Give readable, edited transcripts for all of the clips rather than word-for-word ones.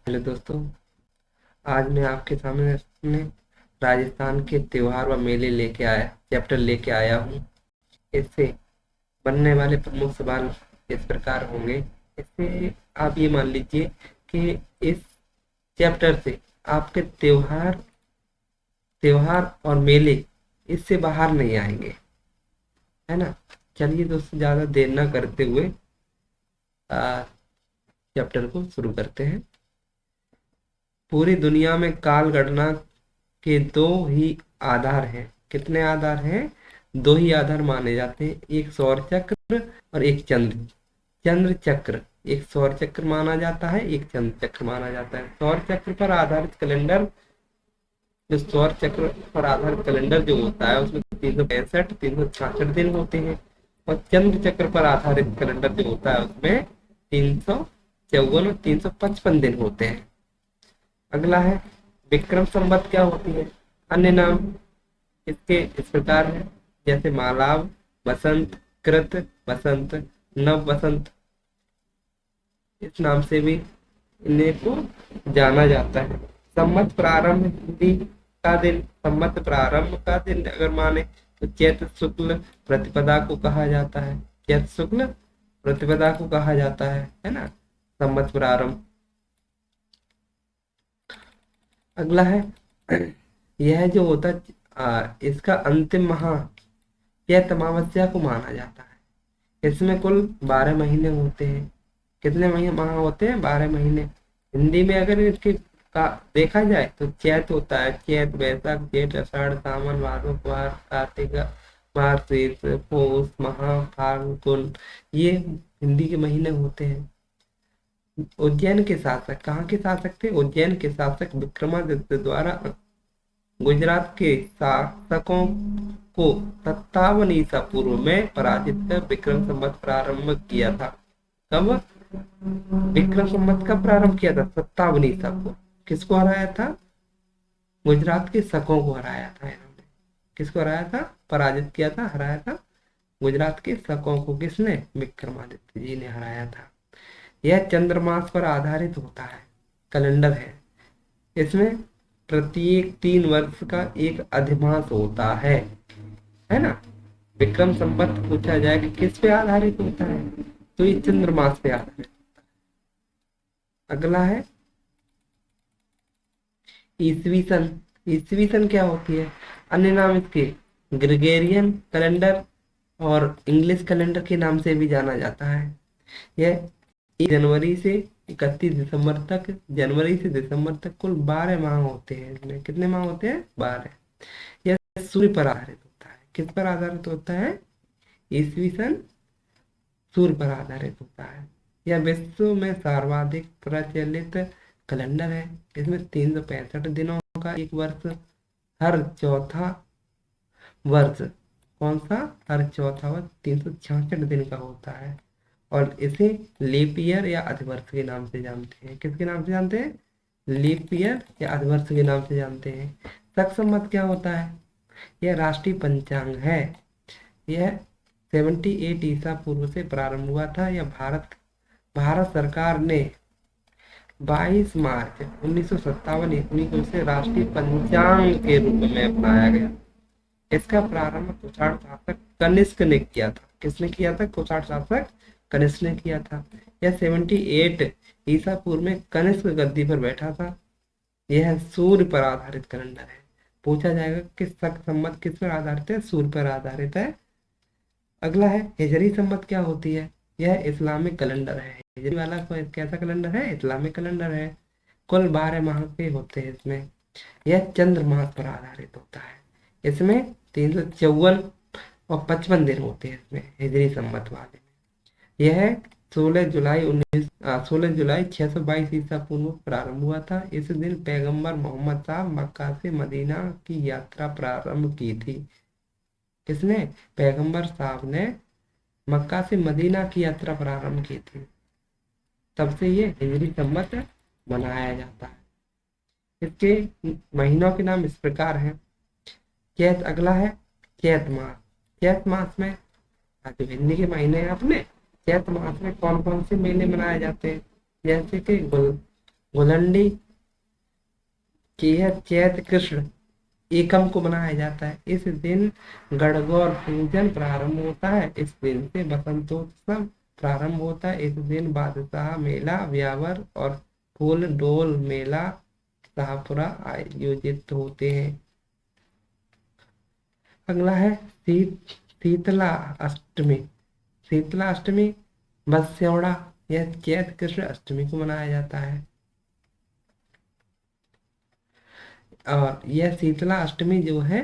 Hello दोस्तों, आज मैं आपके सामने राजस्थान के त्योहार व मेले चैप्टर लेके आया हूँ। इससे बनने वाले प्रमुख सवाल इस प्रकार होंगे। इससे आप ये मान लीजिए कि इस चैप्टर से आपके त्योहार त्योहार और मेले इससे बाहर नहीं आएंगे, है ना। चलिए दोस्तों, ज़्यादा देर ना करते हुए चैप्टर को शुरू करते हैं। पूरी दुनिया में काल गणना के दो ही आधार हैं। कितने आधार हैं? दो ही आधार माने जाते हैं, एक सौर चक्र और एक चंद्र चंद्र चक्र। एक सौर चक्र माना जाता है, एक चंद्र चक्र माना जाता है। सौर चक्र पर आधारित कैलेंडर जो सौर चक्र पर आधारित कैलेंडर जो होता है उसमें 365 366 दिन होते हैं, और चंद्र चक्र पर आधारित कैलेंडर जो होता है उसमें 354 और 355 दिन होते हैं। अगला है विक्रम संवत क्या होती है? अन्य नाम इसके इस प्रकार है, जैसे मालाव, बसंत, कृत बसंत, नव बसंत, इस नाम से भी इन्हें को जाना जाता है। संवत प्रारंभ हिंदी का दिन, संवत प्रारंभ का दिन अगर माने तो चैत्र शुक्ल प्रतिपदा को कहा जाता है। चैत्र शुक्ल प्रतिपदा को कहा जाता है ना, संवत प्रारंभ। अगला है यह जो होता इसका अंतिम माह यह अमावस्या को माना जाता है। इसमें कुल 12 महीने होते हैं। कितने महीने माह होते हैं? 12 महीने। हिंदी में अगर इसके का देखा जाए तो चैत होता है, चैत, बैसाख, जेठ, आषाढ़, सावन, भादो, कुआर, कार्तिक, मार्गशीर्ष, पौष, महा, फाल्गुन, ये हिंदी के महीने होते हैं। उज्जैन के शासक, कहाँ के शासक थे? उज्जैन के शासक विक्रमादित्य द्वारा गुजरात के शासकों को 57 ईसा पूर्व में पराजित कर विक्रम संवत प्रारंभ किया था। कब विक्रम संवत का प्रारंभ किया था? 57 ईसा को। किसको हराया था? गुजरात के शकों को हराया था इन्होंने। किसको हराया था? पराजित किया था, हराया था गुजरात के शकों को। किसने? विक्रमादित्य जी ने हराया था। यह चंद्रमास पर आधारित होता है, कैलेंडर है। इसमें प्रत्येक 3 वर्ष का एक अधिमास होता है ना। विक्रम संवत पूछा जाए कि किस पे आधारित होता है, तो ये चंद्रमास पे आधारित होता है। अगला है ईसवी सन। ईसवी सन क्या होती है? अन्य नाम इसके ग्रेगोरियन कैलेंडर और इंग्लिश कैलेंडर के नाम से भी जाना जाता है। यह 1 जनवरी से 31 दिसंबर तक, जनवरी से दिसंबर तक कुल 12 माह होते हैं। इसमें कितने माह होते हैं? 12। यह सूर्य पर आधारित होता है। किस पर आधारित होता है? ईसवी सन सूर्य पर आधारित होता है। यह विश्व में सर्वाधिक प्रचलित कैलेंडर है। इसमें 365 दिनों का एक वर्ष, हर चौथा वर्ष, कौन सा? हर चौथा वर्ष 366 दिन का होता है, और इसे लीप ईयर या अधिवर्ष के नाम से जानते हैं। किसके नाम से जानते हैं? लीप ईयर या अधिवर्ष के नाम से जानते हैं। शक संवत क्या होता है? यह राष्ट्रीय पंचांग है। यह 78 ईसा पूर्व से प्रारंभ हुआ था। यह भारत सरकार ने 22 मार्च 1957 ईस्वी को इसे राष्ट्रीय पंचांग के रूप में अपनाया गया। इसका प्रारंभ कुषाण शासक कनिष्क ने किया था। किसने किया था? कुषाण शासक कनिष्क ने किया था। यह 78 ईसा पूर्व में कनिष्क गद्दी पर बैठा था। यह सूर्य पर आधारित कैलेंडर है। पूछा जाएगा कि शक संवत किस पर आधारित है? सूर्य पर आधारित है। अगला है हिजरी संवत क्या होती है? यह इस्लामिक कैलेंडर है। हिजरी वाला कोई कैसा कैलेंडर है? इस्लामिक कैलेंडर है। कुल 12 माह के होते हैं इसमें। यह चंद्र मास पर आधारित होता है। इसमें 354 और 55 दिन होते हैं इसमें, हिजरी संवत वाले में। यह 16 जुलाई 622 ईसा पूर्व प्रारंभ हुआ था। इस दिन पैगंबर मोहम्मद साहब मक्का से मदीना की यात्रा प्रारंभ की थी। किसने? पैगंबर साहब ने मक्का से मदीना की यात्रा प्रारंभ की थी। तब से ये हिजरी संवत मनाया जाता है। इसके महीनों के नाम इस प्रकार हैं। चैत, अगला है चैत मास। चैत मास में जो हिंदी के महीने हैं अपने, चैत मास में कौन कौन से मेले मनाए जाते हैं? जैसे कि घुलंडी की है चैत कृष्ण एकम को मनाया जाता है। इस दिन गणगौर पूजन प्रारंभ होता है। इस दिन से बसंतोत्सव प्रारंभ होता है। इस दिन बादशाह मेला व्यावर और फूल डोल मेला शाहपुरा आयोजित होते हैं। अगला है शीतला अष्टमी। शीतला अष्टमी मत्स्यौड़ा, यह चैत कृष्ण अष्टमी को मनाया जाता है। और यह शीतला अष्टमी जो है,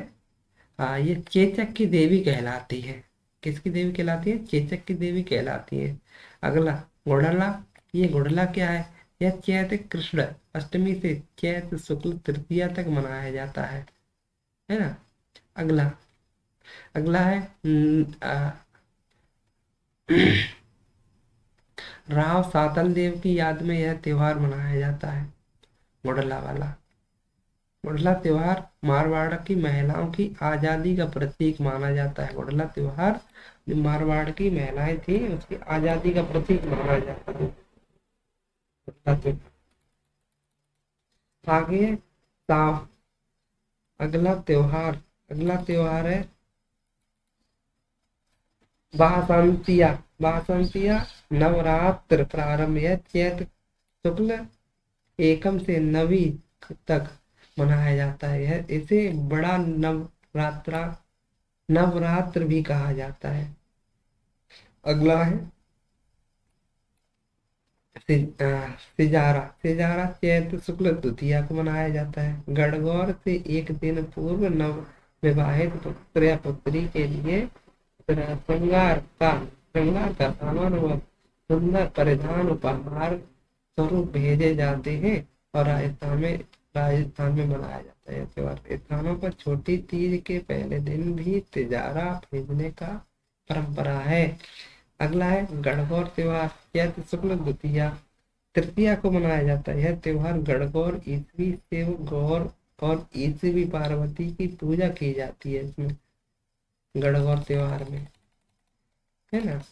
ये चेचक की देवी कहलाती है। किसकी देवी कहलाती है? चेचक की देवी कहलाती है। अगला गुड़ला। ये गुड़ला क्या है? यह चैत कृष्ण अष्टमी से चैत शुक्ल तृतीया तक मनाया जाता है ना। अगला अगला है राव सातल देव की याद में यह त्योहार मनाया जाता है, गुड़ला वाला। गुड़ला त्योहार मारवाड़ की महिलाओं की आजादी का प्रतीक माना जाता है। गुड़ला त्योहार जो मारवाड़ की महिलाएं थी उसकी आजादी का प्रतीक माना जाता है गुड़ला त्योहार। आगे साव अगला त्योहार है बासंतिया। बासंतिया नवरात्र प्रारंभ है चैत शुक्ल एकम से नवी तक मनाया जाता है। यह इसे बड़ा नवरात्र भी कहा जाता है। अगला है सिजारा। सिजारा चैत शुक्ल द्वितीया को मनाया जाता है। गणगौर से एक दिन पूर्व नव विवाहित पुत्र या पुत्री के लिए श्रृंगार का सामान व सुंदर परिधान उपहार स्वरूप भेजे जाते हैं। और राजस्थान में मनाया जाता है यह त्योहार। स्थानों पर छोटी तीज के पहले दिन भी तिजारा भेजने का परंपरा है। अगला है गणगौर त्योहार चैत शुक्ल द्वितीया तृतीया को मनाया जाता है। यह त्योहार गणगौर ईसवी शिव गौर और ईसवी पार्वती की पूजा की जाती है इसमें, गणगौर त्योहार में, है ना।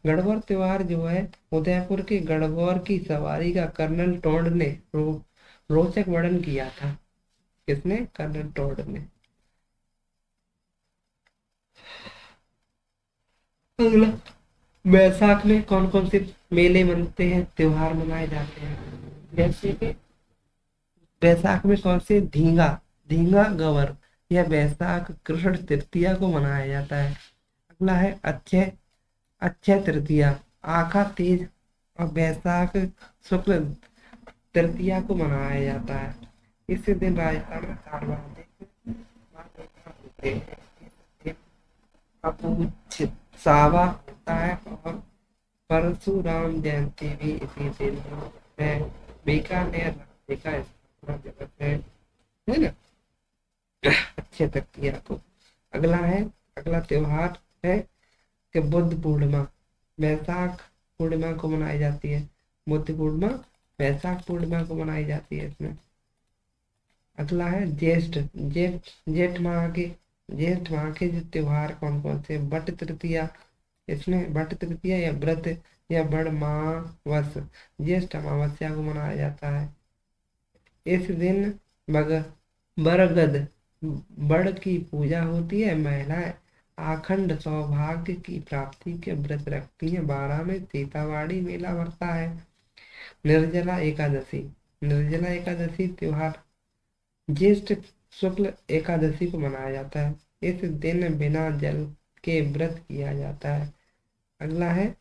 गणगौर त्योहार जो है उदयपुर के गणगौर की सवारी का कर्नल टोंड ने रोचक वर्णन किया था। किसने? कर्नल टोंड ने। अगला बैसाख में कौन कौन से मेले बनते हैं, त्योहार मनाए जाते हैं? जैसे कि बैसाख में कौन से धींगा धींगा गवर, यह बैसाख कृष्ण तृतीया को मनाया जाता है। अगला है अक्षय अक्षय तृतीया आखा तीज और बैसाख शुक्ल तृतीया को मनाया जाता है। इस दिन राजस्थान में सर्वाधिक होते हैं। सावा होता है और परशुराम जयंती भी इसी दिन है। बीकानेर राज्य का स्थापना दिवस है ना, अक्षय तृतीया को। अगला त्योहार है कि बुद्ध पूर्णिमा बैसाख पूर्णिमा को मनाई जाती है। बुद्ध पूर्णिमा बैसाख पूर्णिमा को मनाई जाती है इसमें। अगला है ज्येष्ठ जेठ ज्येष्ठ माह के जो त्योहार कौन कौन से? बट तृतीया, इसमें बट तृतीया या व्रत या बड़ मावस ज्येष्ठ अमावस्या को मनाया जाता है। इस दिन बरगद बड़ की पूजा होती है। महिलाएं आखंड सौभाग्य की प्राप्ति के व्रत रखती हैं। 12 में सीतावाड़ी मेला भरता है। निर्जला एकादशी त्योहार ज्येष्ठ शुक्ल एकादशी को मनाया जाता है। इस दिन बिना जल के व्रत किया जाता है। अगला है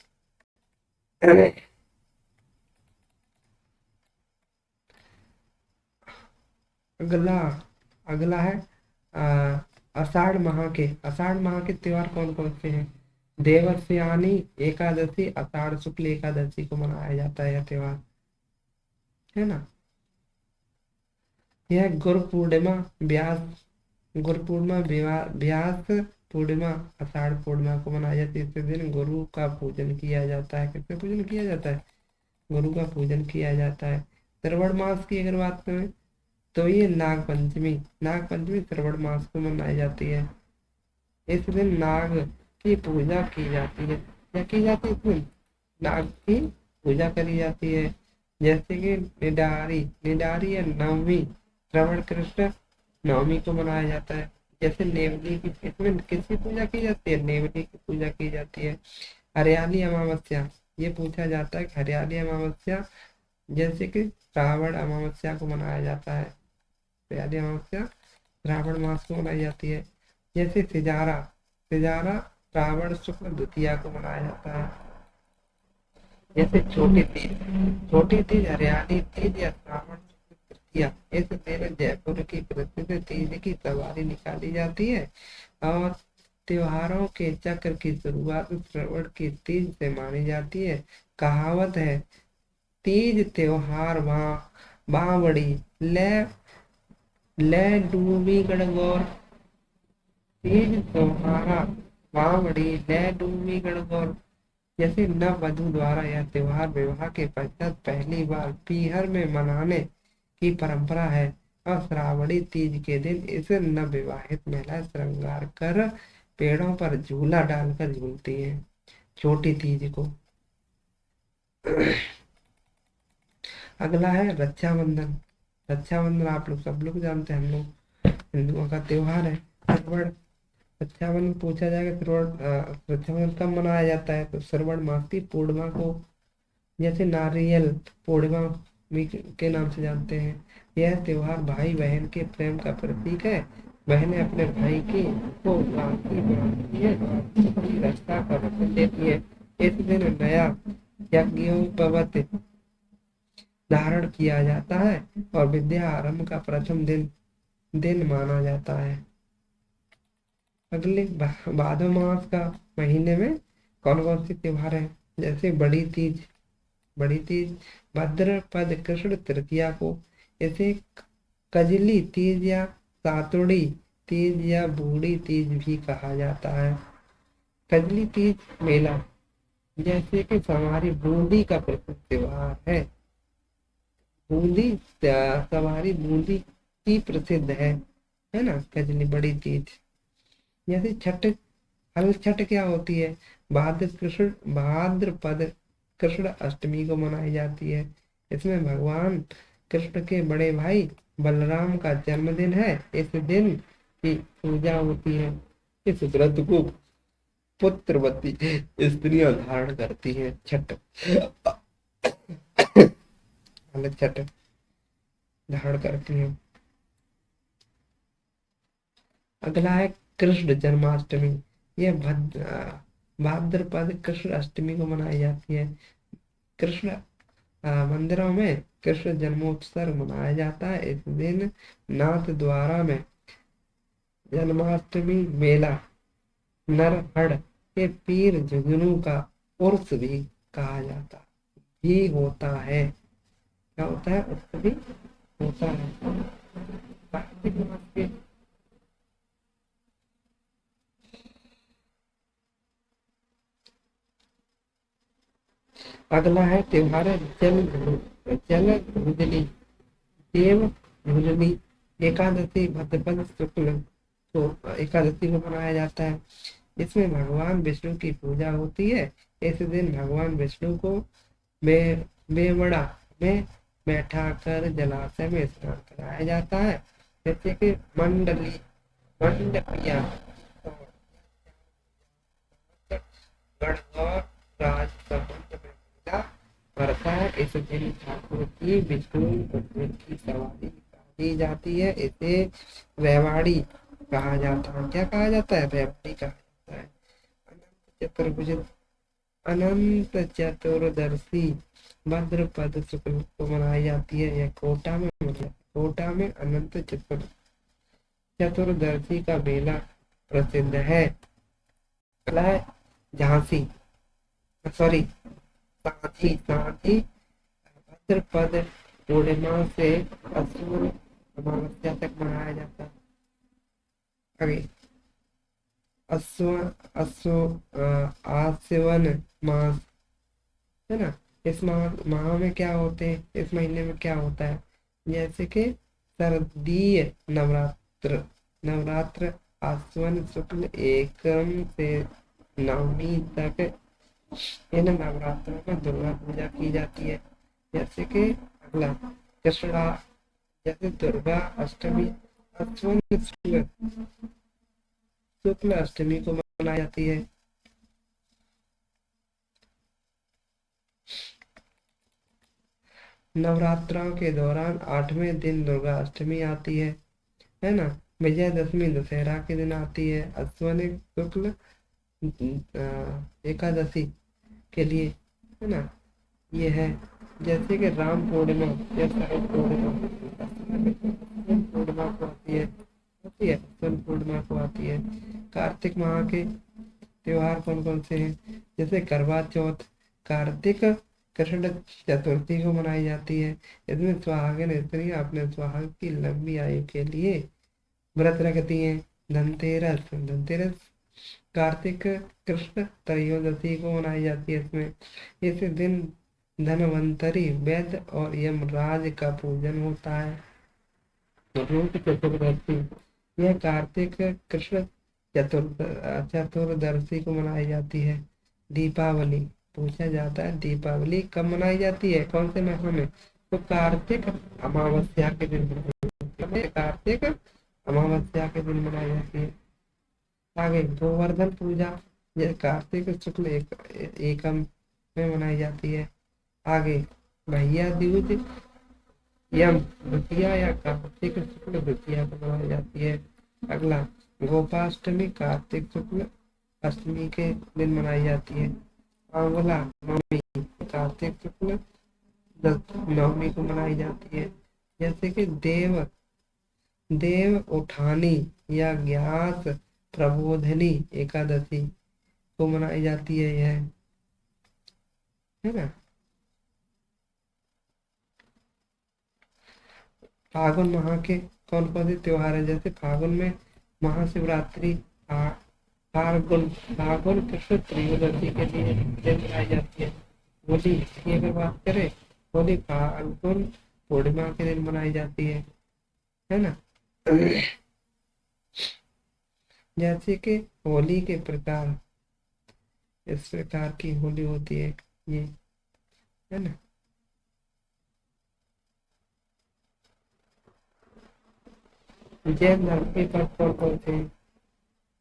अगला अगला है आषाढ़ माह के त्योहार कौन कौन से हैं? देवस्यानी एकादशी आषाढ़ शुक्ल एकादशी को मनाया जाता है यह त्योहार, है ना। यह व्यास पूर्णिमा आषाढ़ पूर्णिमा को मनाया जाता है। इस दिन गुरु का पूजन किया जाता है। किसका पूजन किया जाता है? गुरु का पूजन किया जाता है। श्रवण मास की अगर बात करें तो ये नाग पंचमी श्रवण मास को मनाई जाती है। इस दिन नाग की पूजा की जाती है। क्या की जाती है? इसमें नाग की पूजा करी जाती है। जैसे कि निडारी, निडारी या नवमी, श्रवण कृष्ण नवमी को मनाया जाता है। जैसे नेवली की, इसमें किसकी पूजा की जाती है? नेवली की पूजा की जाती है। हरियाली अमावस्या, ये पूछा जाता है कि हरियाली अमावस्या जैसे कि श्रावण अमावस्या को मनाया जाता है। हरियाली अमावस्या श्रावण मास को मनाई जाती है। जैसे सिजारा, सिजारा श्रावण शुक्ल द्वितीया को मनाया जाता है। जैसे छोटी तीज, छोटी तीज हरियाली तीज या श्रावण शुक्ल तृतीया, इस दिन जयपुर की प्रसिद्ध तीज की सवारी निकाली जाती है और त्योहारों के चक्र की शुरुआत श्रवण की तीज से मानी जाती है। कहावत है, तीज त्योहार बावड़ी ले ले डूबी गणगौर, तीज त्योहारा बावड़ी ले डूबी गणगौर। जैसे नववधु द्वारा यह त्योहार विवाह के पश्चात पहली बार पीहर में मनाने की परंपरा है और श्रावणी तीज के दिन इस नवविवाहित महिला श्रृंगार कर पेड़ों पर झूला डालकर झूलती है छोटी तीज को। अगला है रक्षाबंधन। रक्षाबंधन आप लोग सब लोग जानते हैं, हम लोग हिंदुओं का त्योहार है। श्रवण, रक्षाबंधन पूछा जाएगा रक्षाबंधन कब मनाया जाता है? तो श्रवण मास की पूर्णिमा को, जैसे नारियल पूर्णिमा के नाम से जानते हैं। यह त्योहार भाई बहन के प्रेम का प्रतीक है। बहनें अपने भाई की को राखी बांधती है और उसकी रक्षा का वचन देती है। इस दिन नया यज्ञोपवीत धारण किया जाता है और विद्या आरंभ का प्रथम दिन माना जाता है। अगले भादो मास का महीने में कौन कौन से त्योहार है? जैसे बड़ी तीज, बड़ी तीज भाद्रपद कृष्ण तृतीया को, इसे कजली तीज या सातुड़ी तीज या बूढ़ी तीज भी कहा जाता है। कजली तीज मेला, जैसे कि हमारी बूंदी का प्रसिद्ध त्योहार है। बूंदी सवारी बूंदी की प्रसिद्ध है ना कजली बड़ी तीज। जैसे छठ, हल छठ क्या होती है? भाद्रपद कृष्ण अष्टमी को मनाई जाती है। इसमें भगवान कृष्ण के बड़े भाई बलराम का जन्मदिन है। इस दिन की पूजा होती है। इस व्रत को पुत्रवती स्त्रियां धारण करती हैं। छठ छठ धारण करती हैं। अगला है कृष्ण जन्माष्टमी। यह भाद्रपद कृष्ण अष्टमी को मनाई जाती है। कृष्ण मंदिरों में कृष्ण जन्मोत्सव मनाया जाता है। इस दिन नाथ द्वारा में जन्माष्टमी मेला नरहड़ के पीर जुगनू का उर्स भी कहा जाता भी होता है। क्या होता है? उर्स भी होता है। कार्तिक मास के अगला है त्योहार जल भुजली देव भुजली एकादशी भाद्रपद शुक्ल तो एकादशी को मनाया जाता है। इसमें भगवान विष्णु की पूजा होती है। इस दिन भगवान विष्णु को बेवड़ा में बैठा कर जलाशय में स्नान कराया जाता है। जैसे कि मंडपिया गणगौर राजसमंद में मिला करता है। इस दिन ठाकुर की विष्णु की सवारी निकाली जाती है। इसे रेवाड़ी कहा जाता है। क्या कहा जाता है? रेवाड़ी कहा जाता है। अनंत चतुर्भुज, अनंत चतुर्दशी भाद्रपद शुक्ल को मनाई जाती है। यह कोटा में अनंत चतुर्दशी का मेला प्रसिद्ध है। झांसी, सॉरी सांची, सांची भाद्रपद पूर्णिमा से असुर अमावस्या तक मनाया जाता है। आगे आश्विन मास है ना। इस माह में क्या होते हैं? इस महीने में क्या होता है? जैसे कि शारदीय नवरात्र आश्विन शुक्ल एकम से नवमी तक इन नवरात्रों में दुर्गा पूजा की जाती है। जैसे कि अगला कृष्णा, जैसे दुर्गा अष्टमी अश्विन शुक्ल शुक्ल अष्टमी को मनाई जाती है। नवरात्रों के दौरान 8वें दिन दुर्गा अष्टमी आती है ना। विजयदशमी दशहरा के दिन आती है। अश्विन शुक्ल एकादशी के लिए, है ना, ये है। जैसे कि राम पूर्णिमा या शरद पूर्णिमा पूर्णिमा को पूर्णिमा को आती है। कार्तिक माह के त्योहार कौन कौन से हैं? जैसे करवा चौथ कार्तिक कृष्ण चतुर्थी को मनाई जाती है। इसमें सुहागिन स्त्रियां अपने सुहाग की लंबी आयु के लिए व्रत रखती हैं। धनतेरस धनतेरस कार्तिक कृष्ण त्रयोदशी को मनाई जाती है। इसमें इस दिन धनवंतरी वैद्य और यमराज का पूजन होता है। रूप चतुर्दशी यह कार्तिक कृष्ण चतुर्दशी को मनाई जाती है। दीपावली पूछा जाता है दीपावली कब मनाई जाती है, कौन से महीने में? तो कार्तिक अमावस्या के दिन कार्तिक अमावस्या के दिन मनाई जाती है। आगे गोवर्धन पूजा यह कार्तिक शुक्ल एकम में मनाई जाती है। आगे भैया दूज यम द्वितीया या कार्तिक शुक्ल द्वितीया को मनाई जाती है। अगला गोपाष्टमी कार्तिक शुक्ल अष्टमी के दिन मनाई जाती है। आंवला नवमी कार्तिक शुक्ल नवमी को मनाई जाती है। जैसे कि देव उठानी या ज्ञात प्रबोधनी एकादशी को मनाई जाती है, यह है ना। फागुन माह के कौन कौन से त्योहार है? जैसे फागुन में महाशिवरात्रि फागुन फागुन कृष्ण त्रयोदशी के लिए दिन मनाई जाती है। होली की अगर बात करें, होली फागुन पूर्णिमा के दिन मनाई जाती है ना। जैसे कि होली के प्रकार इस प्रकार की होली होती है, ये है ना। जैन धर्म के पर्व कौन कौन से हैं?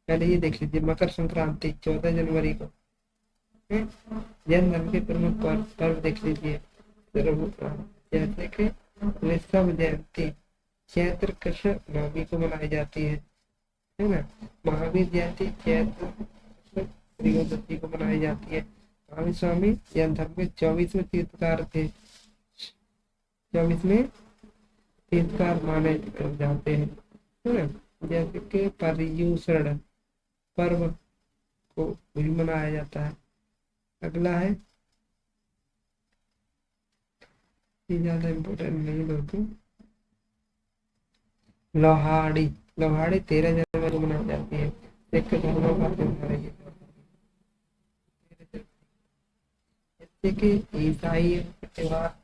पहले ये देख लीजिए, मकर संक्रांति 14 जनवरी को है। जैन धर्म के प्रमुख पर्व देख लीजिए, जैसे कि ऋषभ जयंती चैत्र कृष्ण नवमी को मनाई जाती है ना। महावीर जयंती चैत्र त्रयोदशी को मनाई जाती है। महावीर स्वामी जैन धर्म के 24वें तीर्थकार थे, 24वें तीर्थकार माने जाते हैं, है ना। जैसे कि पर्युषण पर्व को भी मनाया जाता है। अगला है, ये ज्यादा इम्पोर्टेंट नहीं दोस्तों, लोहाड़ी। लोहाड़ी 13 जनवरी को मनाई जाती है। सिख धर्मों का त्योहार है ये। जैसे कि ईसाई त्योहार,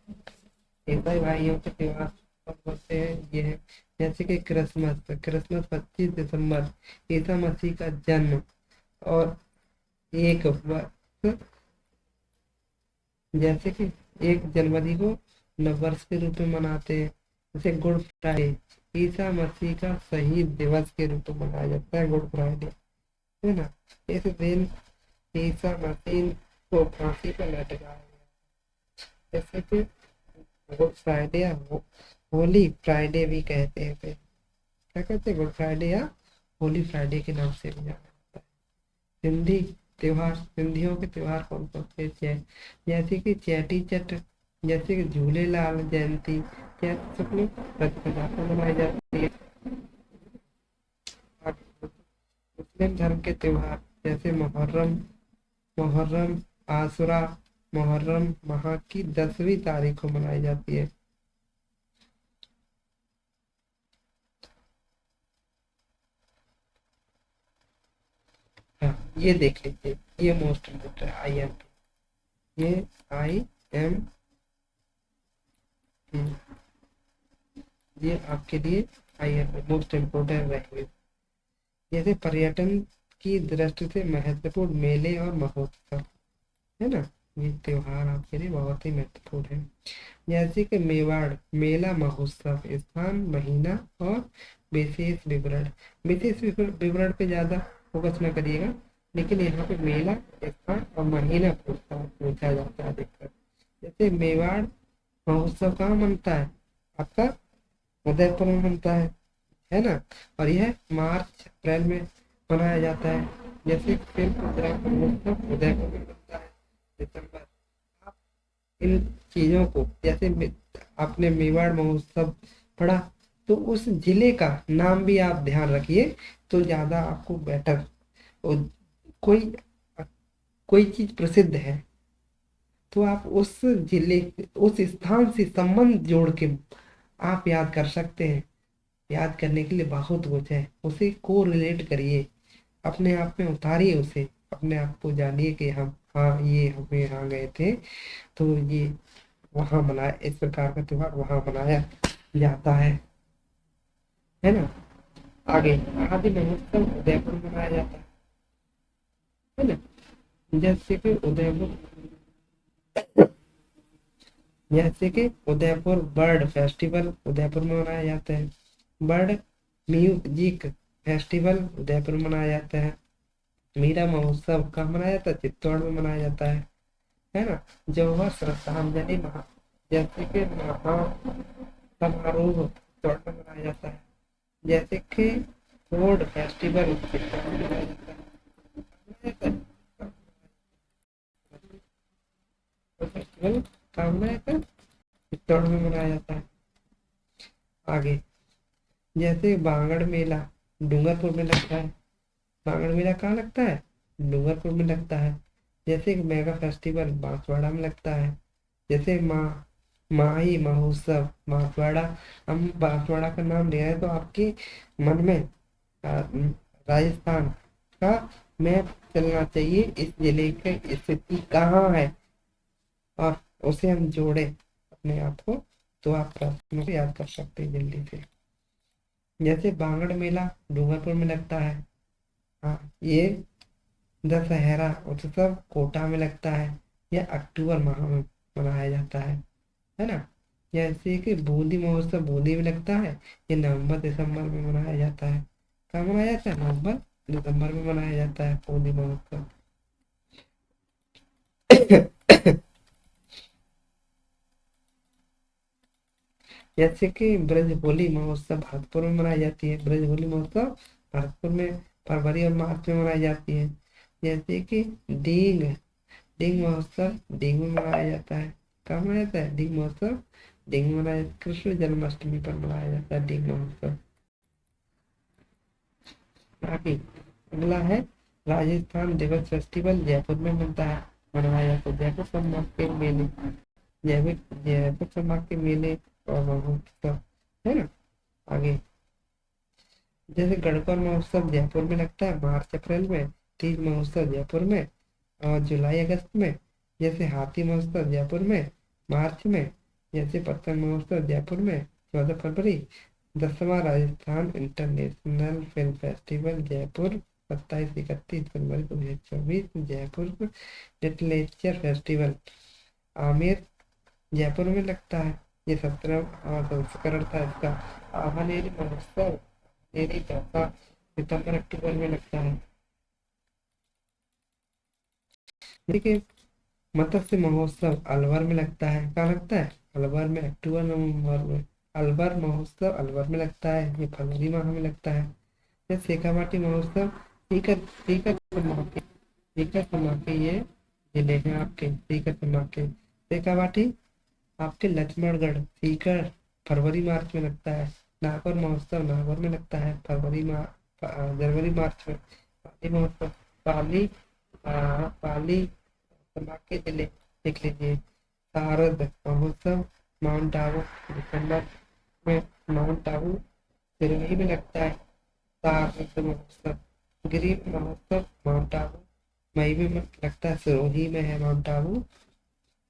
ईसाई भाइयों के त्योहार होते हैं ये है। जैसे कि क्रिसमस 25 दिसंबर ईसा मसीह का जन्म, और एक वर्ष जैसे कि 1 जनवरी को नववर्ष के रूप में मनाते हैं। जैसे गुड फ्राइडे ईसा मसीह का शहीद दिवस के रूप में मनाया जाता है, गुड फ्राइडे, है ना। इस दिन ईसा मसीह को फांसी पर लटकाया गया। जैसे कि गुड फ्राइडे या होली फ्राइडे भी कहते हैं, फिर क्या कहते हैं, गुड फ्राइडे या होली फ्राइडे के नाम से भी जाना जाता है। सिंधी त्योहार, सिंधियों के त्योहार कौन कौन से हैं? जैसे कि चैटी चट, जैसे कि झूलेलाल जयंती चैत्र शुक्ल प्रतिपदा को मनाई जाती है। मुस्लिम धर्म के त्योहार जैसे मुहर्रम आशुरा मुहर्रम माह की 10वीं तारीख को मनाई जाती है। हाँ, ये देख लीजिए, ये मोस्ट इम्पोर्टेंट है, IMP, ये IMP, ये आपके लिए IMP मोस्ट इम्पोर्टेंट रहेंगे। जैसे पर्यटन की दृष्टि से महत्वपूर्ण मेले और महोत्सव, है ना। ये त्योहार आपके लिए बहुत ही महत्वपूर्ण है। जैसे कि मेवाड़ मेला महोत्सव, स्थान, महीना और विशेष विवरण। विशेष विवरण पे ज्यादा फोकस न करिएगा, लेकिन यहाँ पे मेला, स्थान और महीना पूछा जाता है अधिकतर। जैसे मेवाड़ महोत्सव कहाँ मनता है? आपका उदयपुर में मनता है ना। और यह मार्च अप्रैल में मनाया जाता है। जैसे फिल्म महोत्सव उदयपुर में मनता है दिसंबर। आप इन चीजों को, जैसे आपने मेवाड़ महोत्सव पढ़ा, तो उस जिले का नाम भी आप ध्यान रखिए, तो ज्यादा आपको बेटर। कोई कोई चीज प्रसिद्ध है तो आप उस जिले, उस स्थान से संबंध जोड़ के आप याद कर सकते हैं। याद करने के लिए बहुत कुछ है, उसे को रिलेट करिए, अपने आप में उतारिए उसे, अपने आप को जानिए कि हम, हाँ ये हमें यहाँ गए थे तो ये वहां मनाया, इस प्रकार का त्योहार वहां मनाया जाता है ना। आगे आदि महोत्सव उदयपुर में मनाया जाता है ना। जैसे कि उदयपुर जैसे कि उदयपुर बर्ड फेस्टिवल उदयपुर में मनाया जाता है। बर्ड म्यूजिक फेस्टिवल उदयपुर में मनाया जाता है। मीरा महोत्सव कहाँ मनाया जाता है? चित्तौड़ में मनाया जाता है ना। जौहर श्रद्धांजलि महा, जैसे कि महा समारोह चित्तौड़ में मनाया जाता है। जैसे कि फोर्ड फेस्टिवल चित्तौड़ में मनाया जाता है। फेस्टिवल कहाँ मनाया जाता है? चित्तौड़ में मनाया जाता है। आगे जैसे बांगड़ मेला डूंगरपुर में लगता है। बांगड़ मेला कहाँ लगता है? डूंगरपुर में लगता है। जैसे एक मेगा फेस्टिवल बांसवाड़ा में लगता है। जैसे माही महोत्सव बांसवाड़ा। हम बांसवाड़ा का नाम ले रहे हैं तो आपके मन में राजस्थान का मैप चलना चाहिए, इस जिले की स्थिति कहाँ है, और उसे हम जोड़े अपने आप को, तो आप प्रश्नों को याद कर सकते हैं जल्दी से। जैसे बांगड़ मेला डूंगरपुर में लगता है। हाँ, ये दशहरा उत्सव कोटा में लगता है। यह अक्टूबर माह में मनाया जाता है ना। जैसे कि बूंदी महोत्सव बूंदी में लगता है। ये नवंबर दिसंबर में मनाया जाता है। कहाँ मनाया जाता है? नवंबर दिसंबर में मनाया जाता है बूंदी महोत्सव। जैसे कि ब्रज होली महोत्सव भरतपुर में मनाई जाती है। ब्रज होली महोत्सव भरतपुर में फरवरी और मार्च में मनाई जाती है। जैसे कि डींग डींग महोत्सव डींग में मनाया जाता है। कहाँ मनाया जाता है डींग महोत्सव? डींग में मनाया, कृष्ण जन्माष्टमी पर मनाया जाता है डींग महोत्सव। आगे अगला है राजस्थान दिवस फेस्टिवल जयपुर में मनाया जाता है। जयपुर संभाग के मेले, जयपुर संभाग के मेले और महोत्सव है ना। आगे जैसे गणगौर महोत्सव जयपुर में लगता है मार्च अप्रैल में। तीज महोत्सव जयपुर में और जुलाई अगस्त में। जैसे हाथी महोत्सव जयपुर में मार्च में। जैसे पतंग महोत्सव जयपुर में 14 फरवरी। 10वां Rajasthan international film festival Jaipur 27-31 फरवरी 2024। जयपुर लिटरेचर फेस्टिवल आमेर जयपुर में लगता है। ये 17वां संस्करण था इसका। आभानेरी महोत्सव मेरी चौथा सितंबर अक्टूबर में लगता है। देखिए मत्स्य महोत्सव अलवर में लगता है। कहाँ लगता है? अलवर में अक्टूबर नवंबर में। अलवर महोत्सव अलवर में लगता है, ये फरवरी माह में लगता है। ये शेखावाटी महोत्सव सीकर सीकर समाके सीकर समाके ये जिले हैं आपके। सीकर समाके शेखावाटी आपके लक्ष्मणगढ़ सीकर फरवरी मार्च में लगता है। नागौर महोत्सव नागौर में लगता है जनवरी मार्च में। पाली महोत्सव पाली पाली के जिले देख लीजिए। शारद महोत्सव माउंट आबू दिसंबर में। माउंट आबू सिरोही में लगता है। शारद महोत्सव ग्रीन महोत्सव माउंट आबू मई में लगता है। सिरोही में है माउंट आबू,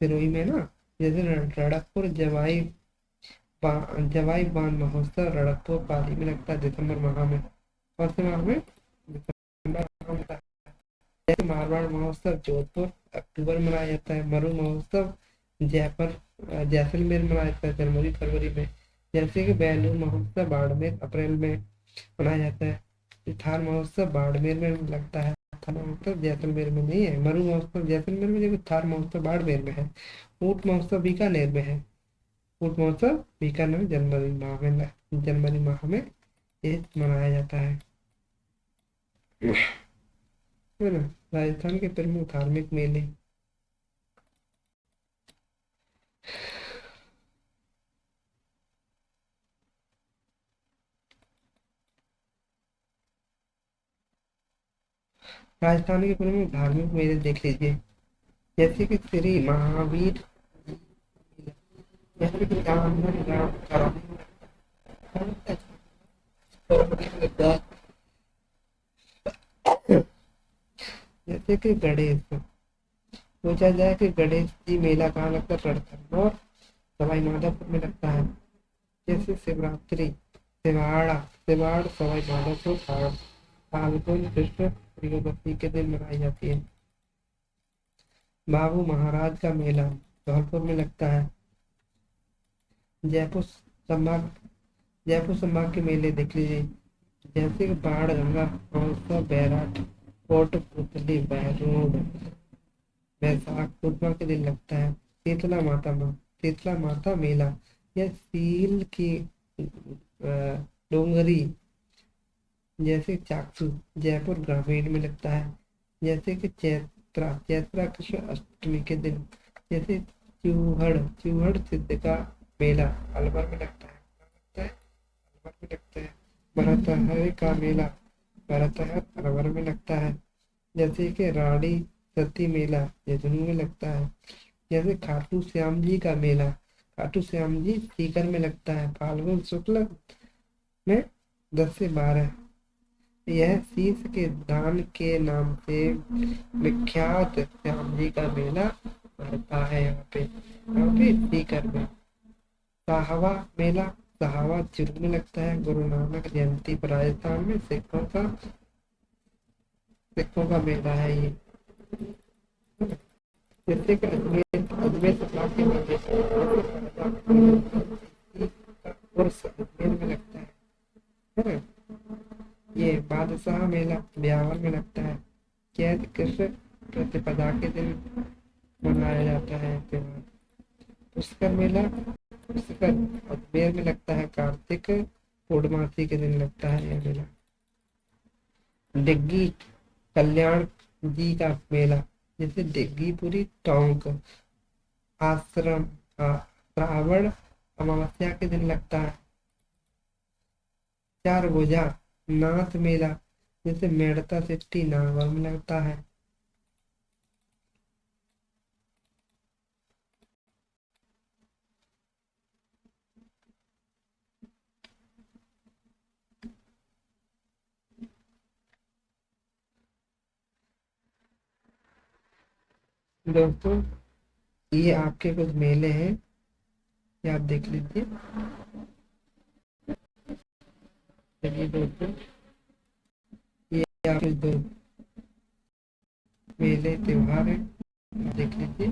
सिरोही में ना। जैसे रणकपुर जवाई बांध महोत्सव रणकपुर पाली में लगता है दिसंबर माह में। कौन से माह में? दिसंबर माह में। जैसे मारवाड़ महोत्सव जोधपुर अक्टूबर में मनाया जाता है। मरु महोत्सव जैसलमेर में मनाया जाता है जनवरी फरवरी में। जैसे कि बैलून महोत्सव बाड़मेर अप्रैल में मनाया जाता है। थार महोत्सव बाड़मेर में लगता है। थार महोत्सव जैसलमेर में नहीं है। मरु महोत्सव जैसलमेर में, जबकि थार महोत्सव बाड़मेर में है। ऊंट महोत्सव बीकानेर में है। ऊंट महोत्सव बीकानेर जनवरी माह में ये मनाया जाता है ना। राजस्थान के प्रमुख धार्मिक मेले। राजस्थान के प्रमुख धार्मिक मेले देख लीजिए, जैसे कि श्री महावीर, जैसे कि जैसे कि गणेश, पूछा जाए कि गणेश जी मेला कहाँ लगता है? रणथंभौर सवाई माधोपुर में लगता है। जैसे शिवरात्रि सिवाड़ सवाई माधोपुर फाल्गुन कृष्ण त्रियोदशी के दिन मनाई जाती है। बाबू महाराज का मेला धौलपुर में लगता है। जयपुर संभाग जयपुर संभाग के मेले देख लीजिए, जैसे कि बाढ़ गंगा महोत्सव बैराट कोटपुतली बहरोड बैसाख पूर्णिमा के दिन लगता है। शीतला माता मेला, यह सील की डोंगरी जैसे चाकसू जयपुर ग्रामीण में लगता है। जैसे कि चैत्रा कृष्ण अष्टमी के दिन। जैसे चूहड़ सिद्ध का मेला अलवर में लगता है। अलवर में लगता है। भरतहर का मेला भरतहर अलवर में लगता है। जैसे कि रानी सती मेला झुंझुनू में लगता है। जैसे खाटू श्याम जी का मेला खाटू श्याम जी सीकर में लगता है फाल्गुन शुक्ल में 10 से 12। यह शीश के दान के नाम से विख्यात श्याम जी का मेला भरता है यहाँ पे सीकर में। साहवा मेला साहवा चुरू में लगता है। गुरु नानक जयंती पर राजस्थान में सिखों का मेला है ये। जैसे कि अजमेर सप्ताह के मेले अजमेर में लगता है ना। ये बादशाह मेला ब्यावर में लगता है। चैत्र कृष्ण प्रतिपदा के दिन मनाया जाता है त्योहार। पुष्कर अजमेर में लगता है। कार्तिक पूर्णमासी के दिन लगता है यह मेला। डिग्गी कल्याण जी का मेला, जैसे डिग्गीपुरी टोंक आश्रम श्रावण अमावस्या के दिन लगता है। चार भुजा नाथ मेला, जैसे मेड़ता सिट्टी नागौर में लगता है। दोस्तों, ये आपके कुछ मेले हैं, ये आप देख लीजिए। चलिए दोस्तों, ये आपके दो मेले त्योहार हैं, देख लीजिए,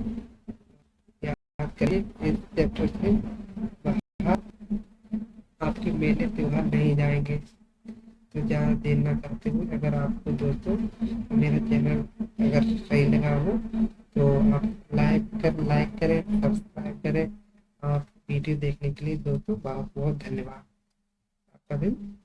याद करिए। इस चैप्टर से बाहर आपके मेले त्योहार नहीं जाएंगे। तो ज़्यादा देर ना करते हुए, अगर आपको दोस्तों मेरा चैनल अगर सही लगा हो तो आप लाइक करें, सब्सक्राइब करें। और वीडियो देखने के लिए दोस्तों बहुत बहुत धन्यवाद। आपका दिन